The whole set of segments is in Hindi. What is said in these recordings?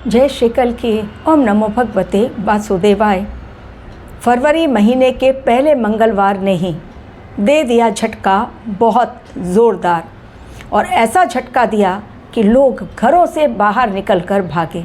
जय श्री कल की। ओम नमो भगवते वासुदेवाय। फरवरी महीने के पहले मंगलवार ने ही दे दिया झटका बहुत ज़ोरदार, और ऐसा झटका दिया कि लोग घरों से बाहर निकलकर भागे।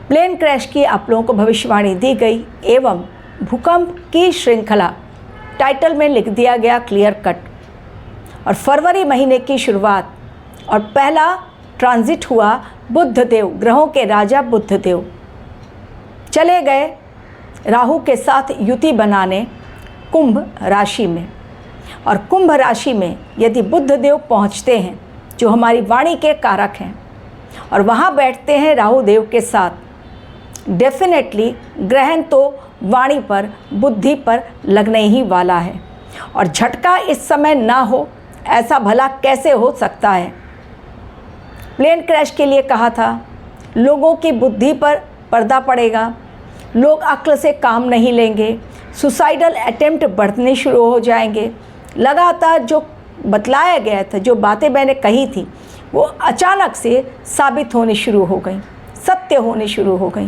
प्लेन क्रैश की आप लोगों को भविष्यवाणी दी गई एवं भूकंप की श्रृंखला टाइटल में लिख दिया गया क्लियर कट। और फरवरी महीने की शुरुआत और पहला ट्रांजिट हुआ बुधदेव, ग्रहों के राजा बुधदेव चले गए राहु के साथ युति बनाने कुंभ राशि में। और कुंभ राशि में यदि बुधदेव पहुंचते हैं जो हमारी वाणी के कारक हैं और वहां बैठते हैं राहु देव के साथ, डेफिनेटली ग्रहण तो वाणी पर, बुद्धि पर लगने ही वाला है। और झटका इस समय ना हो ऐसा भला कैसे हो सकता है। प्लेन क्रैश के लिए कहा था, लोगों की बुद्धि पर पर्दा पड़ेगा, लोग अक्ल से काम नहीं लेंगे, सुसाइडल अटेम्प्ट बढ़ने शुरू हो जाएंगे। लगातार जो बतलाया गया था, जो बातें मैंने कही थी, वो अचानक से साबित होनी शुरू हो गई, सत्य होनी शुरू हो गई।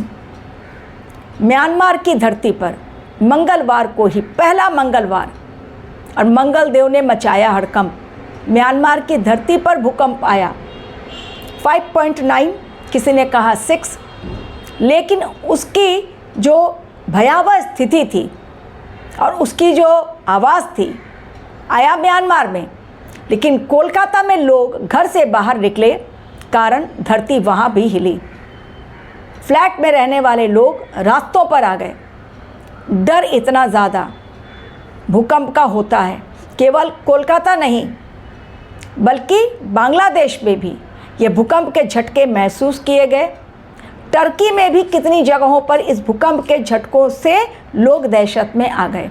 म्यांमार की धरती पर मंगलवार को ही, पहला मंगलवार, और मंगल देव ने मचाया हड़कंप। म्यांमार की धरती पर भूकंप आया 5.9, किसी ने कहा 6, लेकिन उसकी जो भयावह स्थिति थी और उसकी जो आवाज़ थी, आया म्यांमार में, लेकिन कोलकाता में लोग घर से बाहर निकले, कारण धरती वहाँ भी हिली। फ्लैट में रहने वाले लोग रास्तों पर आ गए। डर इतना ज़्यादा भूकंप का होता है, केवल कोलकाता नहीं बल्कि बांग्लादेश में भी ये भूकंप के झटके महसूस किए गए। टर्की में भी कितनी जगहों पर इस भूकंप के झटकों से लोग दहशत में आ गए।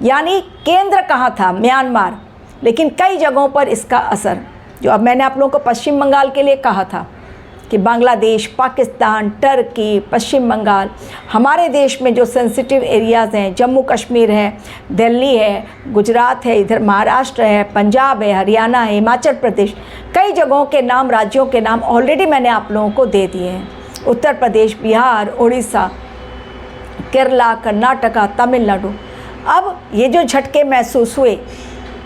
यानी केंद्र कहाँ था? म्यांमार, लेकिन कई जगहों पर इसका असर, जो अब मैंने आप लोगों को पश्चिम बंगाल के लिए कहा था कि बांग्लादेश, पाकिस्तान, टर्की, पश्चिम बंगाल, हमारे देश में जो सेंसिटिव एरियाज़ हैं, जम्मू कश्मीर है, दिल्ली है, गुजरात है, इधर महाराष्ट्र है, पंजाब है, हरियाणा है, हिमाचल प्रदेश, कई जगहों के नाम, राज्यों के नाम ऑलरेडी मैंने आप लोगों को दे दिए हैं। उत्तर प्रदेश, बिहार, उड़ीसा, केरला, कर्नाटका, तमिलनाडु। अब ये जो झटके महसूस हुए,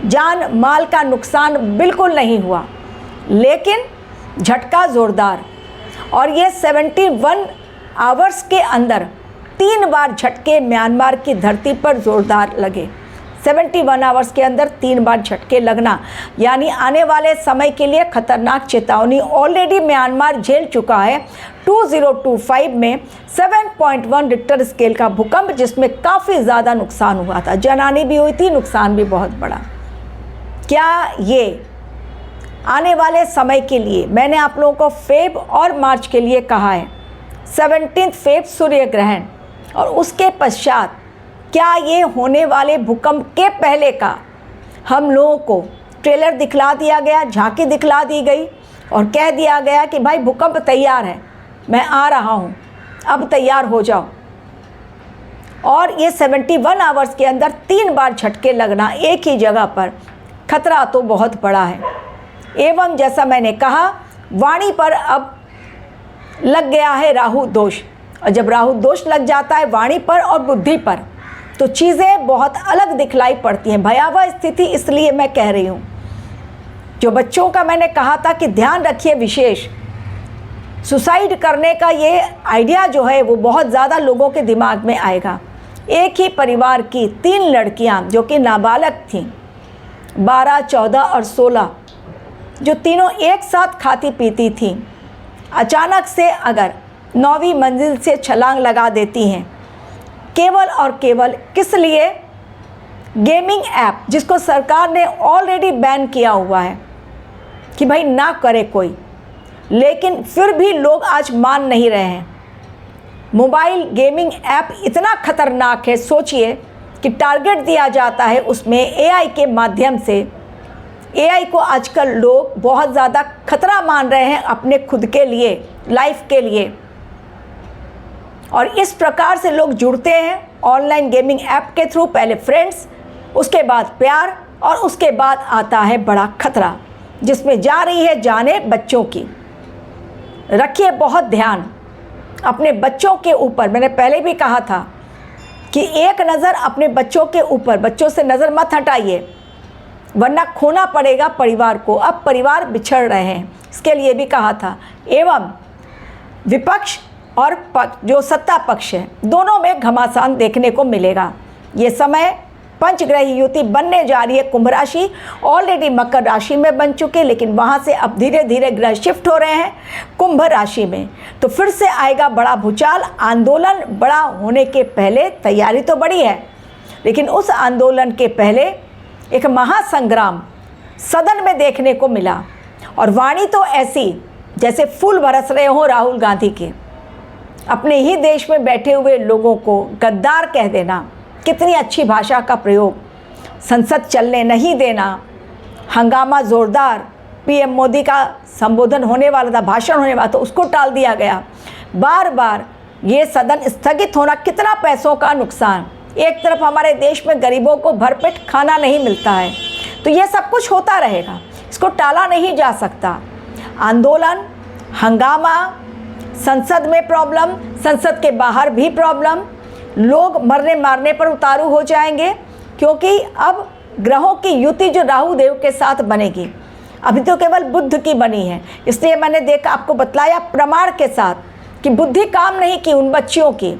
जान माल का नुकसान बिल्कुल नहीं हुआ, लेकिन झटका ज़ोरदार। और ये 71 आवर्स के अंदर 3 बार झटके म्यांमार की धरती पर ज़ोरदार लगे। 71 आवर्स के अंदर 3 बार झटके लगना, यानी आने वाले समय के लिए खतरनाक चेतावनी ऑलरेडी म्यांमार झेल चुका है। 2025 में 7.1 रिक्टर स्केल का भूकंप, जिसमें काफ़ी ज़्यादा नुकसान हुआ था, जनहानि भी हुई थी, नुकसान भी बहुत बड़ा। क्या ये आने वाले समय के लिए, मैंने आप लोगों को फेब और मार्च के लिए कहा है, 17 फेब सूर्य ग्रहण, और उसके पश्चात क्या ये होने वाले भूकंप के पहले का हम लोगों को ट्रेलर दिखला दिया गया, झांकी दिखला दी गई और कह दिया गया कि भाई भूकंप तैयार है, मैं आ रहा हूँ, अब तैयार हो जाओ। और ये 71 आवर्स के अंदर 3 बार झटके लगना एक ही जगह पर, खतरा तो बहुत बड़ा है। एवं जैसा मैंने कहा, वाणी पर अब लग गया है राहु दोष, और जब राहु दोष लग जाता है वाणी पर और बुद्धि पर, तो चीज़ें बहुत अलग दिखलाई पड़ती हैं। भयावह स्थिति इसलिए मैं कह रही हूँ, जो बच्चों का मैंने कहा था कि ध्यान रखिए विशेष, सुसाइड करने का ये आइडिया जो है वो बहुत ज़्यादा लोगों के दिमाग में आएगा। एक ही परिवार की 3 लड़कियाँ जो कि नाबालग थीं, 12, 14 और 16, जो तीनों एक साथ खाती पीती थीं, अचानक से अगर 9वीं मंजिल से छलांग लगा देती हैं, केवल और केवल किस लिए? गेमिंग ऐप, जिसको सरकार ने ऑलरेडी बैन किया हुआ है कि भाई ना करे कोई, लेकिन फिर भी लोग आज मान नहीं रहे हैं। मोबाइल गेमिंग ऐप इतना खतरनाक है, सोचिए कि टारगेट दिया जाता है उसमें एआई के माध्यम से। एआई को आजकल लोग बहुत ज़्यादा खतरा मान रहे हैं अपने खुद के लिए, लाइफ के लिए, और इस प्रकार से लोग जुड़ते हैं ऑनलाइन गेमिंग ऐप के थ्रू। पहले फ्रेंड्स, उसके बाद प्यार, और उसके बाद आता है बड़ा खतरा, जिसमें जा रही है जाने बच्चों की। रखिए बहुत ध्यान अपने बच्चों के ऊपर। मैंने पहले भी कहा था कि एक नज़र अपने बच्चों के ऊपर, बच्चों से नज़र मत हटाइए वरना खोना पड़ेगा परिवार को। अब परिवार बिछड़ रहे हैं, इसके लिए भी कहा था। एवं विपक्ष और पक्ष, जो सत्ता पक्ष है, दोनों में घमासान देखने को मिलेगा। ये समय पंचग्रही युति बनने जा रही है। कुंभ राशि ऑलरेडी मकर राशि में बन चुके, लेकिन वहाँ से अब धीरे धीरे ग्रह शिफ्ट हो रहे हैं कुंभ राशि में। तो फिर से आएगा बड़ा भूचाल। आंदोलन बड़ा होने के पहले, तैयारी तो बड़ी है, लेकिन उस आंदोलन के पहले एक महासंग्राम सदन में देखने को मिला। और वाणी तो ऐसी जैसे फूल बरस रहे हों राहुल गांधी के। अपने ही देश में बैठे हुए लोगों को गद्दार कह देना, कितनी अच्छी भाषा का प्रयोग। संसद चलने नहीं देना, हंगामा ज़ोरदार। पीएम मोदी का संबोधन होने वाला था, भाषण होने वाला, तो उसको टाल दिया गया। बार बार ये सदन स्थगित होना, कितना पैसों का नुकसान। एक तरफ हमारे देश में गरीबों को भरपेट खाना नहीं मिलता है, तो ये सब कुछ होता रहेगा, इसको टाला नहीं जा सकता। आंदोलन, हंगामा, संसद में प्रॉब्लम, संसद के बाहर भी प्रॉब्लम, लोग मरने मारने पर उतारू हो जाएंगे, क्योंकि अब ग्रहों की युति जो राहु देव के साथ बनेगी, अभी तो केवल बुध की बनी है। इसलिए मैंने देखा, आपको बतलाया प्रमाण के साथ कि बुद्धि काम नहीं की उन बच्चियों की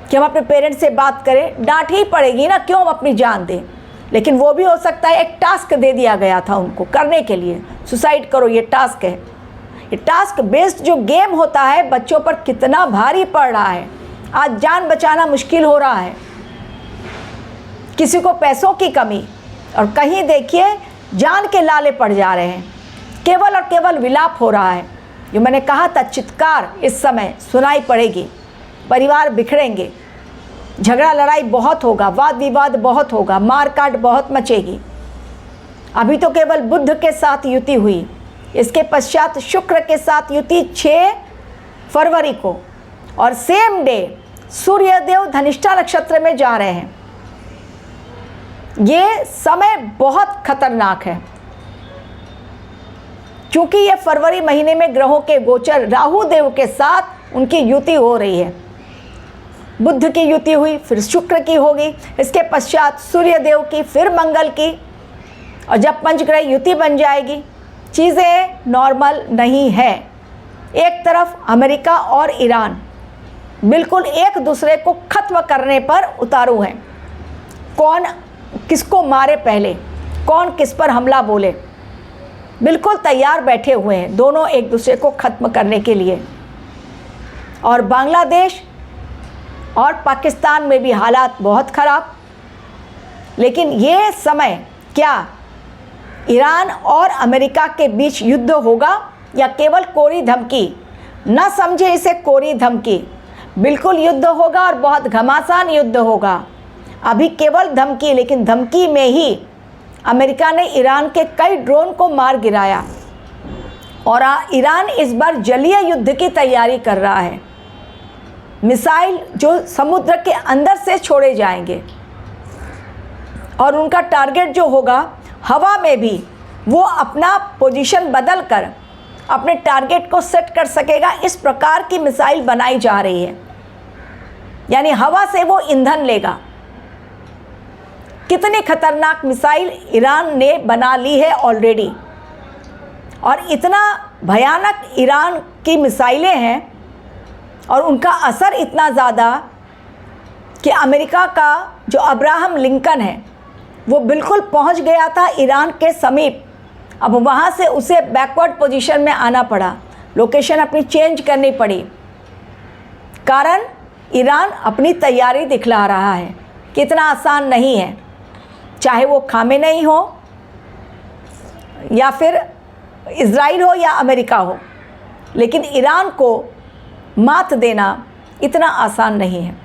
कि हम अपने पेरेंट्स से बात करें। डांट ही पड़ेगी ना, क्यों हम अपनी जान दें। लेकिन वो भी हो सकता है, एक टास्क दे दिया गया था उनको करने के लिए, सुसाइड करो, ये टास्क है। ये टास्क बेस्ड जो गेम होता है बच्चों पर कितना भारी पड़ रहा है। आज जान बचाना मुश्किल हो रहा है, किसी को पैसों की कमी, और कहीं देखिए जान के लाले पड़ जा रहे हैं। केवल और केवल विलाप हो रहा है। जो मैंने कहा था, चित्कार इस समय सुनाई पड़ेगी। परिवार बिखरेंगे, झगड़ा लड़ाई बहुत होगा, वाद विवाद बहुत होगा, मारकाट बहुत मचेगी। अभी तो केवल बुध के साथ युति हुई, इसके पश्चात शुक्र के साथ युति 6 फरवरी को, और सेम डे सूर्यदेव धनिष्ठा नक्षत्र में जा रहे हैं। ये समय बहुत खतरनाक है, क्योंकि ये फरवरी महीने में ग्रहों के गोचर राहु देव के साथ उनकी युति हो रही है। बुध की युति हुई, फिर शुक्र की होगी, इसके पश्चात सूर्यदेव की, फिर मंगल की। और जब पंचग्रह युति बन जाएगी, चीज़ें नॉर्मल नहीं है। एक तरफ अमेरिका और ईरान बिल्कुल एक दूसरे को खत्म करने पर उतारू हैं। कौन किसको मारे पहले, कौन किस पर हमला बोले, बिल्कुल तैयार बैठे हुए हैं दोनों एक दूसरे को खत्म करने के लिए। और बांग्लादेश और पाकिस्तान में भी हालात बहुत ख़राब। लेकिन ये समय क्या ईरान और अमेरिका के बीच युद्ध होगा या केवल कोरी धमकी? न समझे इसे कोरी धमकी, बिल्कुल युद्ध होगा और बहुत घमासान युद्ध होगा। अभी केवल धमकी, लेकिन धमकी में ही अमेरिका ने ईरान के कई ड्रोन को मार गिराया। और ईरान इस बार जलीय युद्ध की तैयारी कर रहा है। मिसाइल जो समुद्र के अंदर से छोड़े जाएंगे, और उनका टारगेट जो होगा हवा में भी वो अपना पोजीशन बदल कर अपने टारगेट को सेट कर सकेगा। इस प्रकार की मिसाइल बनाई जा रही है, यानी हवा से वो ईंधन लेगा। कितनी खतरनाक मिसाइल ईरान ने बना ली है ऑलरेडी, और इतना भयानक ईरान की मिसाइलें हैं और उनका असर इतना ज़्यादा कि अमेरिका का जो अब्राहम लिंकन है वो बिल्कुल पहुंच गया था ईरान के समीप। अब वहाँ से उसे बैकवर्ड पोजीशन में आना पड़ा, लोकेशन अपनी चेंज करनी पड़ी। कारण ईरान अपनी तैयारी दिखला रहा है कि इतना आसान नहीं है, चाहे वो खामेनेई हो या फिर इज़राइल हो या अमेरिका हो, लेकिन ईरान को मात देना इतना आसान नहीं है।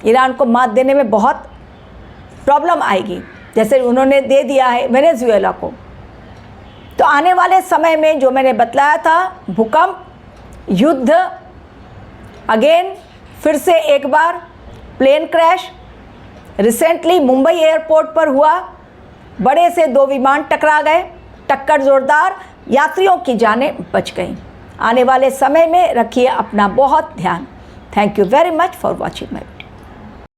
ईरान को मात देने में बहुत प्रॉब्लम आएगी, जैसे उन्होंने दे दिया है वेनेजुएला को। तो आने वाले समय में जो मैंने बतलाया था, भूकंप, युद्ध, अगेन फिर से एक बार plane crash, recently Mumbai airport पर हुआ, बड़े से 2 विमान टकरा गए, टक्कर ज़ोरदार, यात्रियों की जानें बच गईं। आने वाले समय में रखिए अपना बहुत ध्यान। Thank you very much for watching my video.